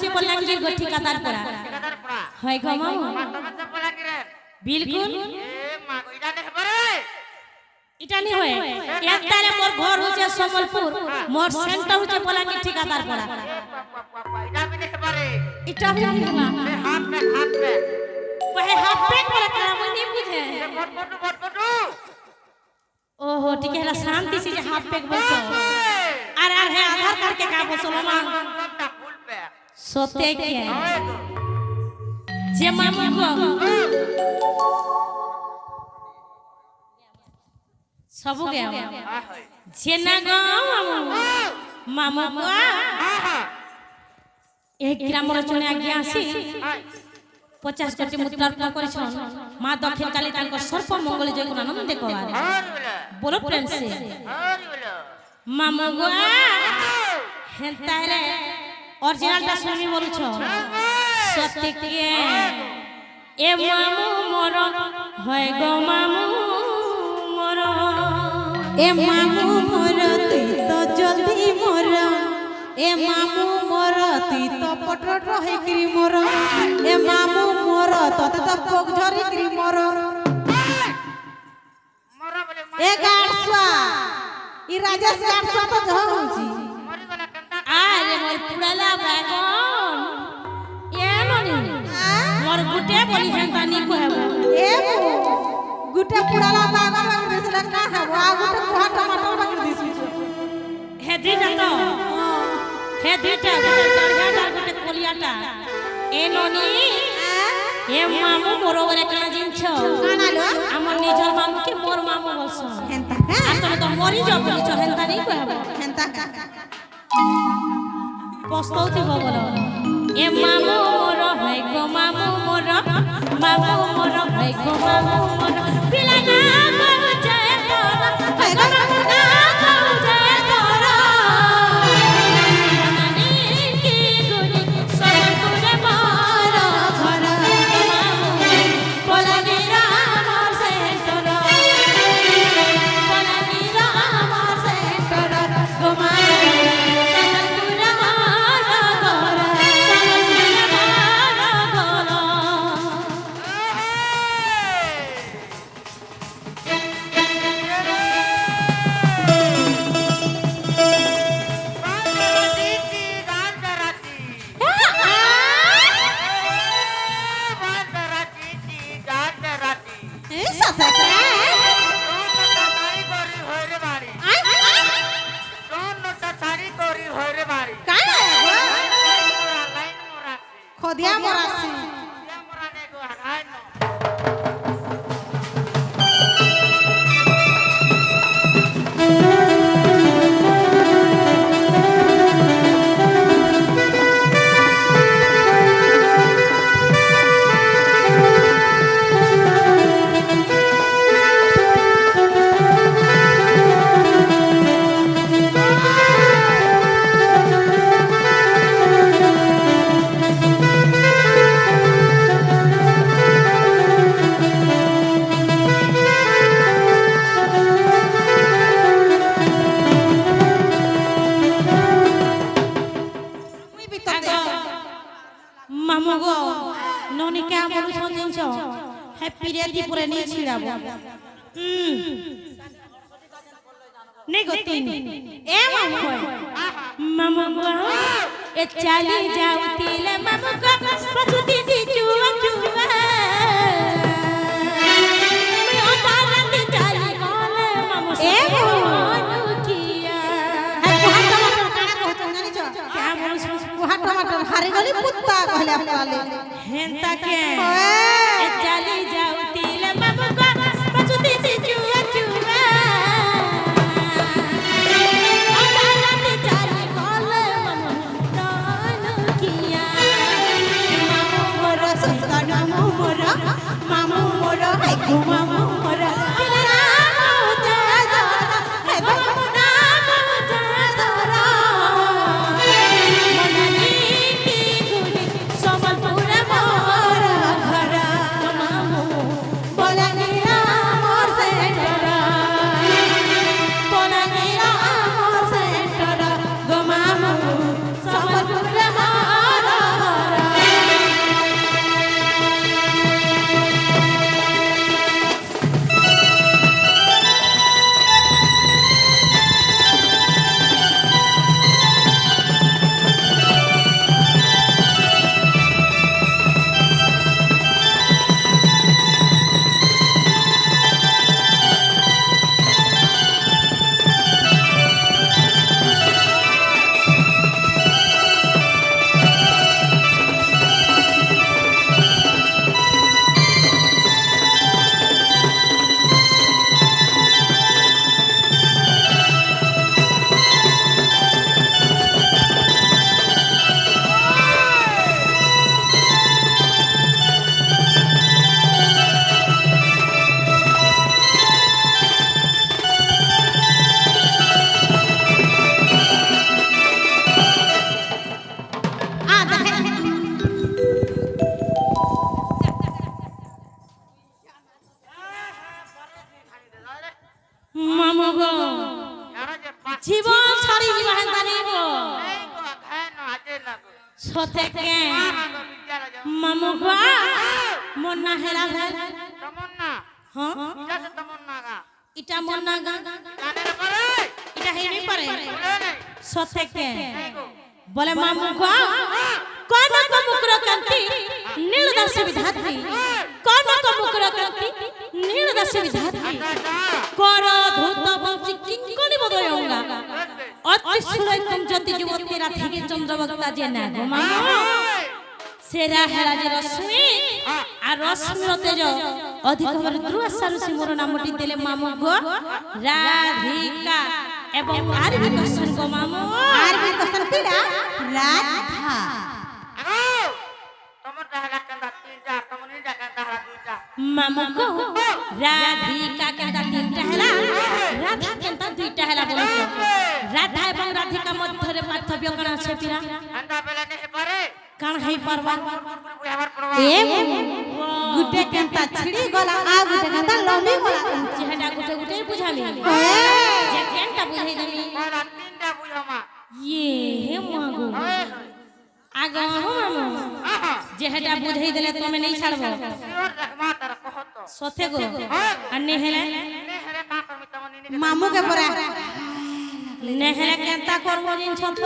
হচ্ছে বল্লাঙ্গীর গো ঠিকাদার পড়া হয় গো মামু বিলকুল এটা নি হয় একটারে মোর ঘর হচ্ছে সম্বলপুর মোর সেন্টার হচ্ছে বল্লাঙ্গীর ঠিকাদার পড়া এটা भी नहीं ना वह हाफ पैक वाला काम नहीं बुझे ओहो ठीक है शांति से हाफ पैक बोलतो अरे है आधार कार्ड के का बोलो मां सोते के जे मामू को सब गया जे ना गो मामू को एक ग्रामर चले आगे आसी 50 कोटी मुद्रा करिछन मां दक्षिण काली तांको सर्प मंगल जय गुण आनंद देखवार बोलो प्रेम से मामू गो हेंता रे ओरिजिनल ता सुनी बोलछ सत्य के ए मामू मोर होय गो मामू मोर ए मामू मोर तुई तो जल्दी मोर ए मामू मोर तुई तो पटरट है क्री मोर ए मामू मोर तते तो पोक झरी क्री मोर ए गाड़सवा ई राजेश गाड़सवा तो जहउची आरे मोर पुराला बागन ए ननी मोर गुटे बोली हेंता नी कहबो ए गुटे पुराला बागन दिसला का हबो आ गुटे कोहा टमाटर बकर दिसु हे दिटा तो हे दिटा चढ़ियाटा गुटे कोलियाटा ए ननी ए मामू बरोबरे का जिनछ कानालो हमर निजर मामू के मोर मामू बस हेंता का आ तो मरी जा बोली छ हेंता नी कहबो हेंता का पस्तौती बोलो ए मामू मोर है गो मामू मोर है गो मामू मोर पिला ना कहू जय तोर है गो मामू ना कहू जय तोर नानी की गुनी सबपुर मार घर मामू बोला गिरा मोर से तोर बोला गिरा मोर से तोर गो मामू खोदिया मोरासी मामू गो ननी के बोलु छ जिनछ हैप्पी रेडी पुरे नी छिराबो नहीं गो तीन ए मामू गो ए चली जाऊ तिले मामू गो प्रकृति सी चुआ चुआ मैं उतारत चली गले मामू ए किया है कोहा टमाटर काना कहत जानि छ क्या बोलु छ कोहा टमाटर हारी गली पुत्ता कहले पाले हेंता के ए चली जाऊ तिले मामू गो प्रकृति सी चुआ चुआ उतारत चली गले मामू नानु किया मामू मोर संतान मोर मामू मोर है गो मामू मोर সতেকে মামু গো মন্না হেলা ভেল হ্যাঁ ইটা মন্না গা ইটা হেনি পারে সতেকে বলে মামু গো কোন মুকুর কান্তি নীল দাস বিধাত্রী কোন মুকুর কান্তি নীল দাস বিধাত্রী কর ধূত বংশী কিঙ্কণী বদয়ঙ্গা অতি সুরৈতম জ্যোতি যুবতী রাধিকে চন্দ্রবক্তা যে না গো মামু সেরা হেরা যে রশ্মি আর রশ্মির তেজ অধিক ভাবে দ্রুয়াসারুষি মোর নামটি দেলে মামু গো রাধিকা এবং আর বি কসন গো মামু আর বি কসন কিরা রাধা মামু গো রাধিকা কেনতা তিনটা হেলা রাধা কেনতা দুইটা হেলা বলো রাধা এবং রাধিকা মধ্যে পার্থক্য কোন আছে পিরা কাণ হেই পারবা এ গুটে কেনতা ছিড়ি গলা আ গুটে কেনতা লম্বি গলা যেটা গুটে গুটে বুঝামি যে কেনটা বুঝাই দেমি তিনটা বুঝামা ইয়ে হে মাগো আগা মামু যেটা বুঝাই দিলে তুমি নাই ছাড়বো সতে গো আর নেহেলে মামু কে পরে নেহেলে কেনতা করবো জিন ছত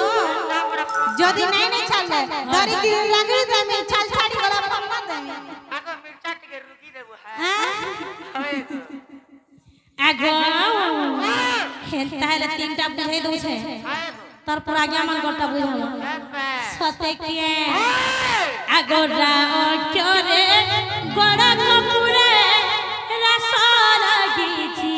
যদি নাই নাই ছাড়লে ধরি কি লাগি দেমি ছাল ছাড়ি গলা পাম্মা দেমি আগো মির্চা টিকে রুকি দেবো হ্যাঁ আগো হেনতা হেলে তিনটা বুঝাই দউছে তারপর আগে আমার গটা বুঝাবো সতে কি আগরা অচরে গড়া কপুরে রস লাগিছি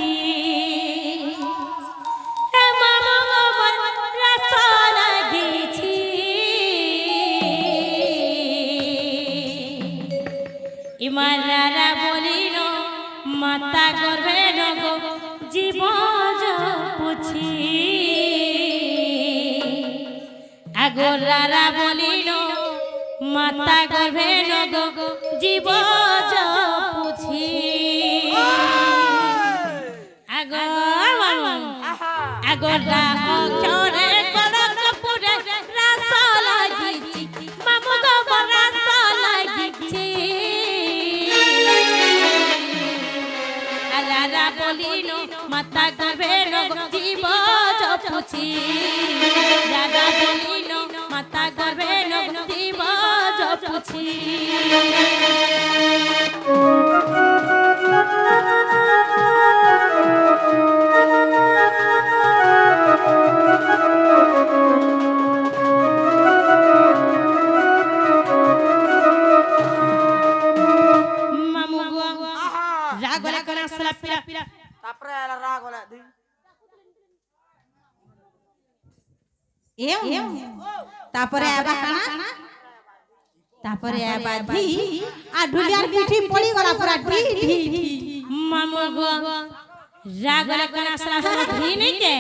এ মামা আমার রস লাগিছি ইমারারা বলিল মাতা গর্ভে নগো জীব পুছি আগরারা বলিল মাতা গর্ভে নগো জীব পুছি আগরা অক্ষরে কলক পুরে রাস লাগিছি মামু গো রাস লাগিছি আলারা বলিল মাতা গর্ভে নগো জীব পুছি দাদা বলিল মাতা গর্ভে নগো জীব পুছি মামু গো রাগলে কোন আসলা পিরা তারপরে রাগ হলা দুই এম তারপরে আবা কানা তারপরে আবা ধি আর ঢুলিয়ার পিঠি পড়ি গলা পুরা ঢি ঢি ঢি মামু গো রাগলে কোন আসলা ধি নিতে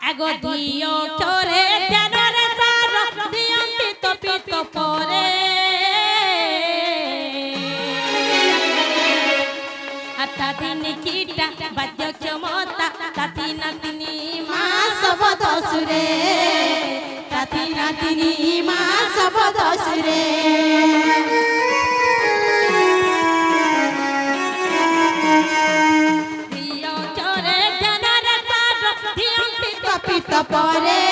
আগো দিও চরে জানরে সার দিয়ম পিত পরে আতা নিকিটা বাদ্য ক্ষমতা তাতি নাতিনি মা সব দসুরে তাতি নাতিনি মা সব দসুরে দিও চরে জানরে সার দিয়ম পিত পরে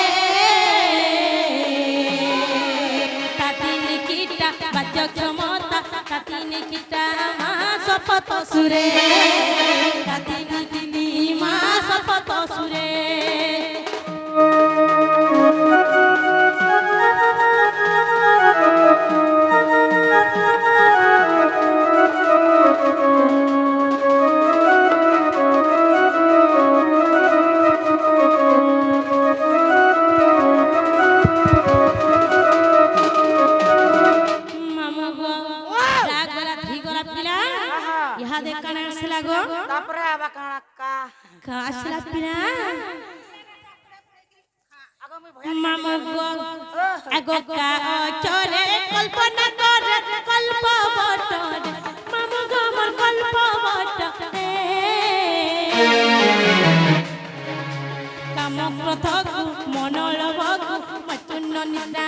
তাতি নিকিটা বাদ্য ক্ষমতা তাতি নিকিটা মা শপথ সুরে তাতি নাতিনি মা শপথ সুরে মামু গো রাগলা ধিগলা পিলা ইহা দেখানে আসলা গো তারপরে আবার কানা কা আসলা পিলা আগো আমি ভয় মামু গো আগো কা চরে কল্পনা কর কল্প বটর মামু গো মোর কল্প বটরে কাম ক্রোধ মনোলভ মচুন্ন নিদ্রা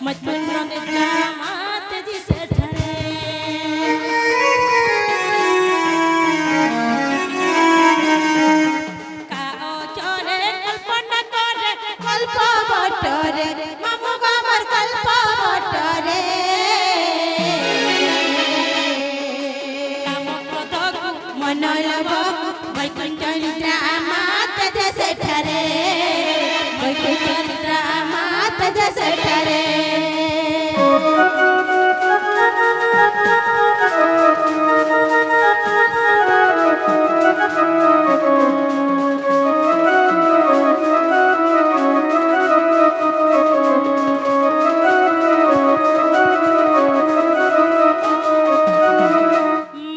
मचुन जामात जी से ठरे काओ चोरे कल्पना करे কল্প বটরে মামু গো আমার কল্প বটরে काम क्रोध মনলব বৈকুণ্ঠ নিদ্রামাত জেসে ঠরে বৈকুণ্ঠ নিদ্রামাত জেসে ঠরে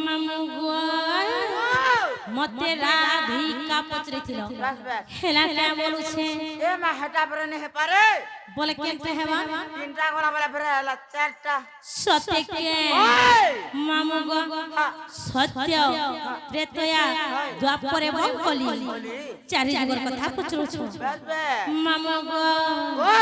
मामू गो मते राधिका पचरेছিল बस बस হেলা কে বলুছে ए मैं हटा पर नहीं है पारे বলে কেনতে হেবা तीनटा गोला बोला फिर हला चारटा সত্যি কে ओए মামু গো সত্য প্রেতয়া দ্বাপরে বঙ্কলি চারি যুগর কথা পচরুছ बस बस মামু গো ओ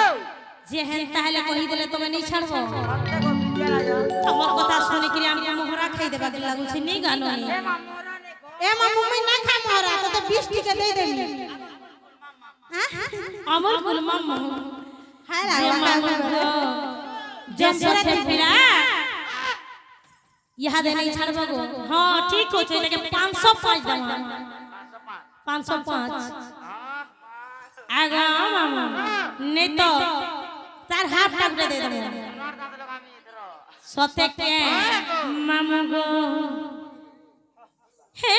যেহেন তাহলে কহি দিলে তুমি নি ছাড়ব हमने को क्या लगा তোমার কথা শুনি কি আমি মোহরা খাই দেবা লাগুছে নি গানো নি ए मामोरा ने को এ মামু মই না খাম ওরা তো 20 টাকা দেই দেবি আমার গুল মামু হায় যে মামু গো যে সথে পিরা ইহা দে नहीं ছাড়ব গো हां ঠিক কইছে এটাকে 505 দাম 505 আগা মামু नहीं तो तार हाफ टाकटे दे देबो मार दांत लगा मी इधर सत्य के मामू गो हे